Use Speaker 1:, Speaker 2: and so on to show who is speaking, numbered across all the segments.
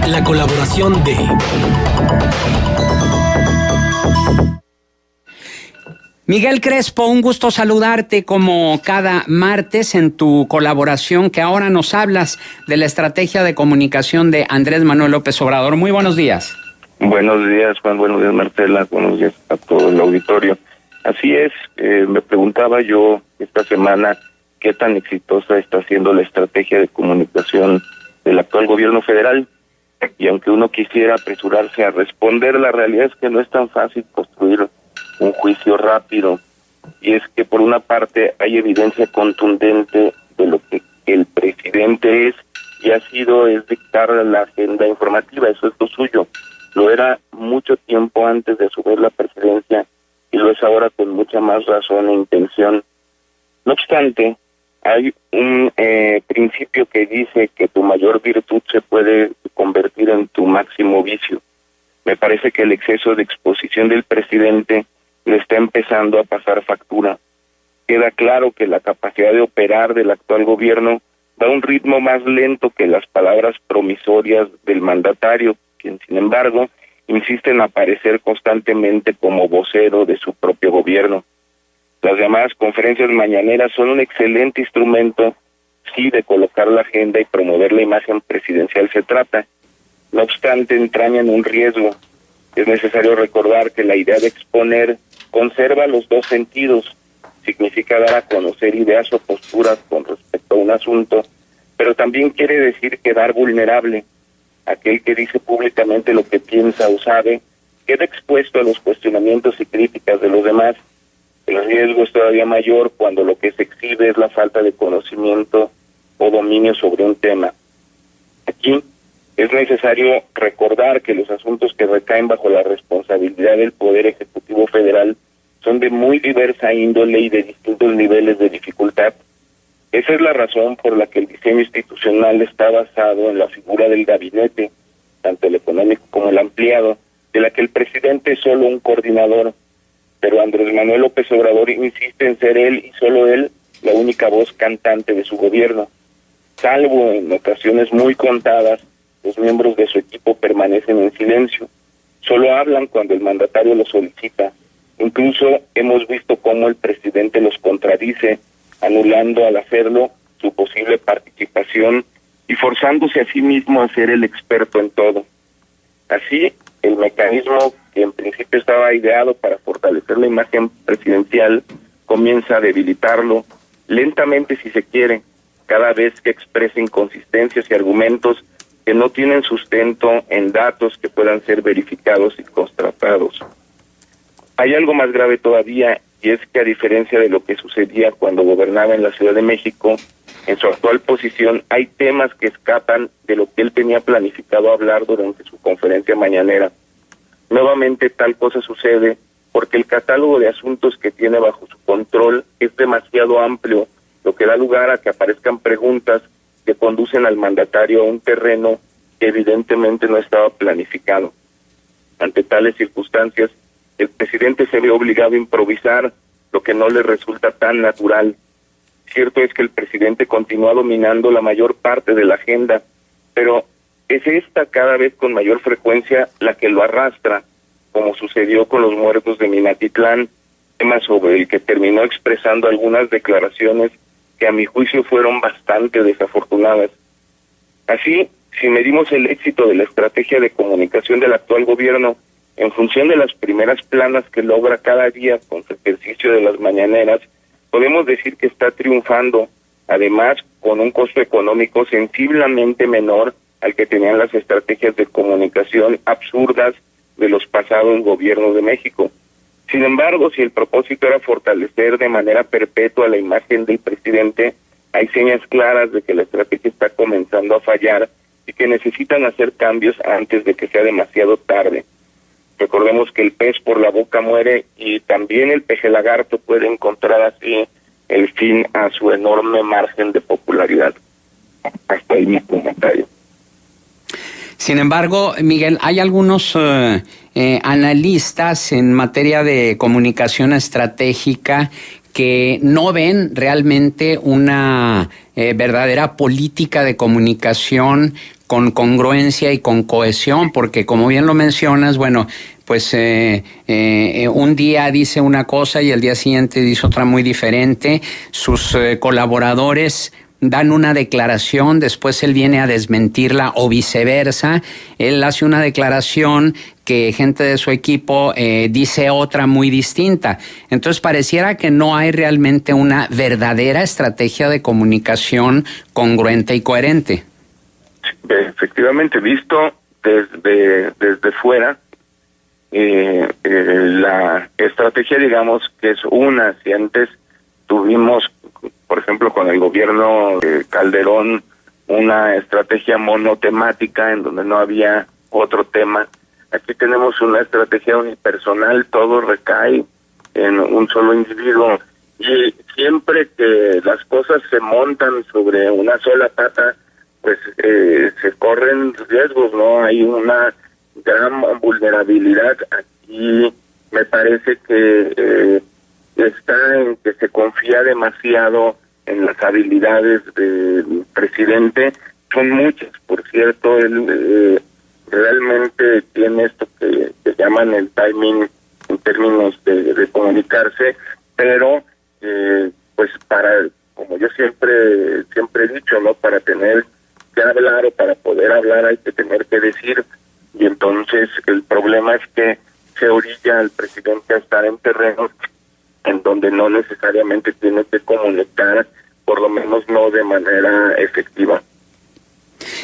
Speaker 1: la colaboración de
Speaker 2: Miguel Crespo, un gusto saludarte como cada martes en tu colaboración, que ahora nos hablas de la estrategia de comunicación de Andrés Manuel López Obrador. Muy buenos días.
Speaker 3: Buenos días, Juan. Buenos días, Marcela. Buenos días a todo el auditorio. Así es, me preguntaba yo esta semana qué tan exitosa está siendo la estrategia de comunicación del actual gobierno federal. Y aunque uno quisiera apresurarse a responder, la realidad es que no es tan fácil construir un juicio rápido. Y es que por una parte hay evidencia contundente de lo que el presidente es y ha sido dictar la agenda informativa. Eso es lo suyo. Lo era mucho tiempo antes de asumir la presidencia y lo es ahora con mucha más razón e intención. No obstante, hay un principio que dice que tu mayor virtud se puede convertir en tu máximo vicio. Me parece que el exceso de exposición del presidente le está empezando a pasar factura. Queda claro que la capacidad de operar del actual gobierno va a un ritmo más lento que las palabras promisorias del mandatario, quien sin embargo insiste en aparecer constantemente como vocero de su propio gobierno. Las llamadas conferencias mañaneras son un excelente instrumento, sí, de colocar la agenda y promover la imagen presidencial se trata. No obstante, entrañan un riesgo. Es necesario recordar que la idea de exponer conserva los dos sentidos. Significa dar a conocer ideas o posturas con respecto a un asunto, pero también quiere decir quedar vulnerable. Aquel que dice públicamente lo que piensa o sabe queda expuesto a los cuestionamientos y críticas de los demás. El riesgo es todavía mayor cuando lo que se exhibe es la falta de conocimiento o dominio sobre un tema. Aquí es necesario recordar que los asuntos que recaen bajo la responsabilidad del Poder Ejecutivo Federal son de muy diversa índole y de distintos niveles de dificultad. Esa es la razón por la que el diseño institucional está basado en la figura del gabinete, tanto el económico como el ampliado, de la que el presidente es solo un coordinador, pero Andrés Manuel López Obrador insiste en ser él y solo él la única voz cantante de su gobierno. Salvo en ocasiones muy contadas, los miembros de su equipo permanecen en silencio. Solo hablan cuando el mandatario los solicita. Incluso hemos visto cómo el presidente los contradice, anulando al hacerlo su posible participación y forzándose a sí mismo a ser el experto en todo. Así, el mecanismo que en principio estaba ideado para fortalecer la imagen presidencial comienza a debilitarlo, lentamente si se quiere, cada vez que expresa inconsistencias y argumentos que no tienen sustento en datos que puedan ser verificados y constatados. Hay algo más grave todavía, y es que a diferencia de lo que sucedía cuando gobernaba en la Ciudad de México, en su actual posición hay temas que escapan de lo que él tenía planificado hablar durante su conferencia mañanera. Nuevamente tal cosa sucede porque el catálogo de asuntos que tiene bajo su control es demasiado amplio, lo que da lugar a que aparezcan preguntas que conducen al mandatario a un terreno que evidentemente no estaba planificado. Ante tales circunstancias, el presidente se ve obligado a improvisar lo que no le resulta tan natural. Cierto es que el presidente continúa dominando la mayor parte de la agenda, pero es esta cada vez con mayor frecuencia la que lo arrastra, como sucedió con los muertos de Minatitlán, tema sobre el que terminó expresando algunas declaraciones que a mi juicio fueron bastante desafortunadas. Así, si medimos el éxito de la estrategia de comunicación del actual gobierno en función de las primeras planas que logra cada día con su ejercicio de las mañaneras, podemos decir que está triunfando, además con un costo económico sensiblemente menor al que tenían las estrategias de comunicación absurdas de los pasados gobiernos de México. Sin embargo, si el propósito era fortalecer de manera perpetua la imagen del presidente, hay señas claras de que la estrategia está comenzando a fallar y que necesitan hacer cambios antes de que sea demasiado tarde. Recordemos que el pez por la boca muere y también el peje lagarto puede encontrar así el fin a su enorme margen de popularidad. Hasta ahí mi comentario.
Speaker 2: Sin embargo, Miguel, hay algunos analistas en materia de comunicación estratégica que no ven realmente una verdadera política de comunicación con congruencia y con cohesión, porque como bien lo mencionas, bueno, pues un día dice una cosa y el día siguiente dice otra muy diferente. Sus colaboradores dan una declaración, después él viene a desmentirla o viceversa. Él hace una declaración que gente de su equipo dice otra muy distinta. Entonces pareciera que no hay realmente una verdadera estrategia de comunicación congruente y coherente.
Speaker 3: Efectivamente, visto desde fuera, la estrategia, digamos, que es una, si antes tuvimos, por ejemplo, con el gobierno Calderón, una estrategia monotemática en donde no había otro tema. Aquí tenemos una estrategia unipersonal, todo recae en un solo individuo, y siempre que las cosas se montan sobre una sola pata, pues se corren riesgos, ¿no? Hay una gran vulnerabilidad aquí. Me parece que está en que se confía demasiado en las habilidades del presidente. Son muchas, por cierto. Él realmente tiene esto que llaman el timing en términos de comunicarse, pero pues como yo siempre he dicho, ¿no? Para tener que hablar o para poder hablar hay que tener que decir, y entonces el problema es que se orilla al presidente a estar en terrenos en donde no necesariamente tiene que comunicar, por lo menos no de manera efectiva.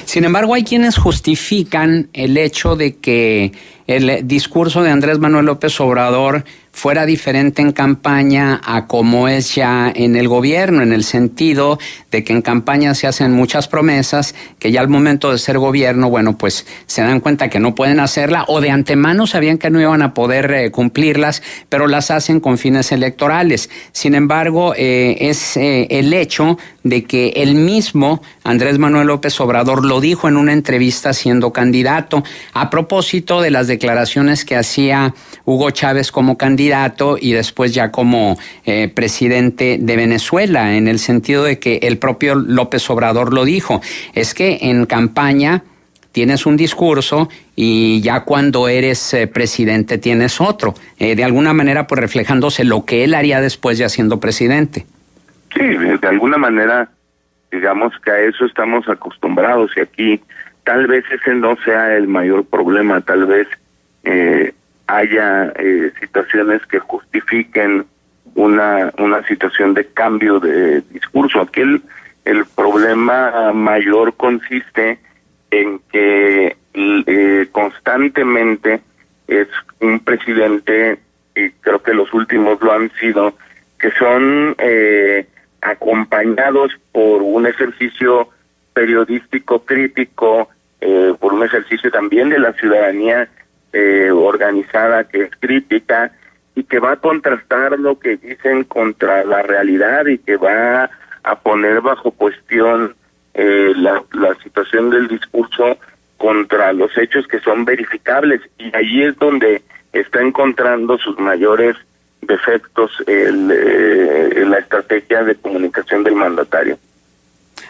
Speaker 2: Sin embargo, hay quienes justifican el hecho de que el discurso de Andrés Manuel López Obrador fuera diferente en campaña a como es ya en el gobierno, en el sentido de que en campaña se hacen muchas promesas que ya al momento de ser gobierno, bueno, pues se dan cuenta que no pueden hacerla, o de antemano sabían que no iban a poder cumplirlas, pero las hacen con fines electorales. Sin embargo, es el hecho de que el mismo Andrés Manuel López Obrador lo dijo en una entrevista siendo candidato, a propósito de las declaraciones que hacía Hugo Chávez como candidato y después ya como presidente de Venezuela, en el sentido de que el propio López Obrador lo dijo. Es que en campaña tienes un discurso y ya cuando eres presidente tienes otro, de alguna manera pues reflejándose lo que él haría después ya siendo presidente.
Speaker 3: Sí, de alguna manera, digamos que a eso estamos acostumbrados, y aquí tal vez ese no sea el mayor problema, tal vez haya situaciones que justifiquen una situación de cambio de discurso. Aquí el problema mayor consiste en que constantemente es un presidente, y creo que los últimos lo han sido, que son acompañados por un ejercicio periodístico crítico, por un ejercicio también de la ciudadanía organizada que es crítica y que va a contrastar lo que dicen contra la realidad y que va a poner bajo cuestión la situación del discurso contra los hechos que son verificables, y ahí es donde está encontrando sus mayores defectos en la estrategia de comunicación del mandatario.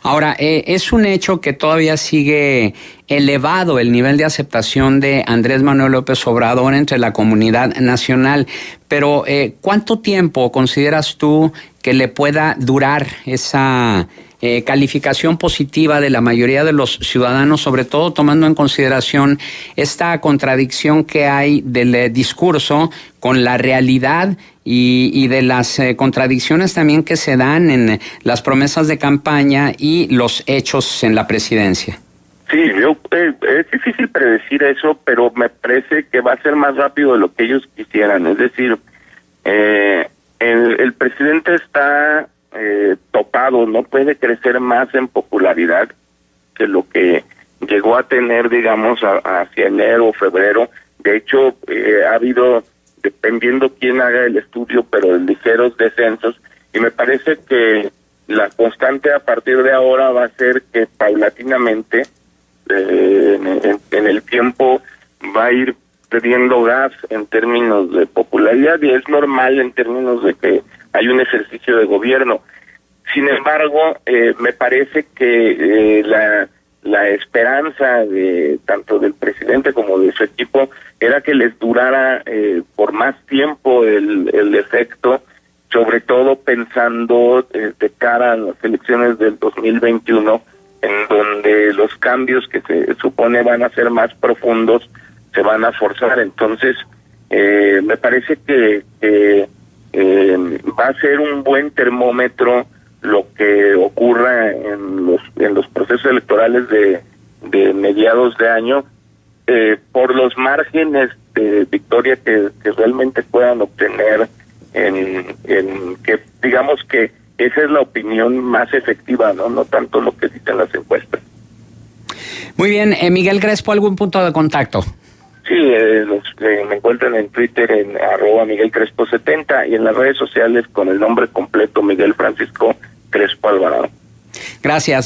Speaker 2: Ahora, es un hecho que todavía sigue elevado el nivel de aceptación de Andrés Manuel López Obrador entre la comunidad nacional, pero ¿cuánto tiempo consideras tú que le pueda durar esa calificación positiva de la mayoría de los ciudadanos, sobre todo tomando en consideración esta contradicción que hay del discurso con la realidad y de las contradicciones también que se dan en las promesas de campaña y los hechos en la presidencia?
Speaker 3: Sí, es difícil predecir eso, pero me parece que va a ser más rápido de lo que ellos quisieran. Es decir, el presidente está topado, no puede crecer más en popularidad que lo que llegó a tener, digamos, hacia enero o febrero. De hecho, ha habido, dependiendo quién haga el estudio, pero ligeros descensos, y me parece que la constante a partir de ahora va a ser que paulatinamente en el tiempo va a ir perdiendo gas en términos de popularidad, y es normal en términos de que hay un ejercicio de gobierno. Sin embargo, me parece que la esperanza de tanto del presidente como de su equipo era que les durara por más tiempo el efecto, sobre todo pensando de cara a las elecciones del 2021, en donde los cambios que se supone van a ser más profundos se van a forzar. Entonces, me parece que va a ser un buen termómetro lo que ocurra en los procesos electorales de mediados de año, por los márgenes de victoria que realmente puedan obtener, en que digamos que esa es la opinión más efectiva, no tanto lo que dicen las encuestas.
Speaker 2: Muy bien, Miguel Crespo, ¿algún punto de contacto?
Speaker 3: Sí, me encuentran en Twitter en @MiguelCrespo70 y en las redes sociales con el nombre completo Miguel Francisco Crespo Alvarado.
Speaker 2: Gracias.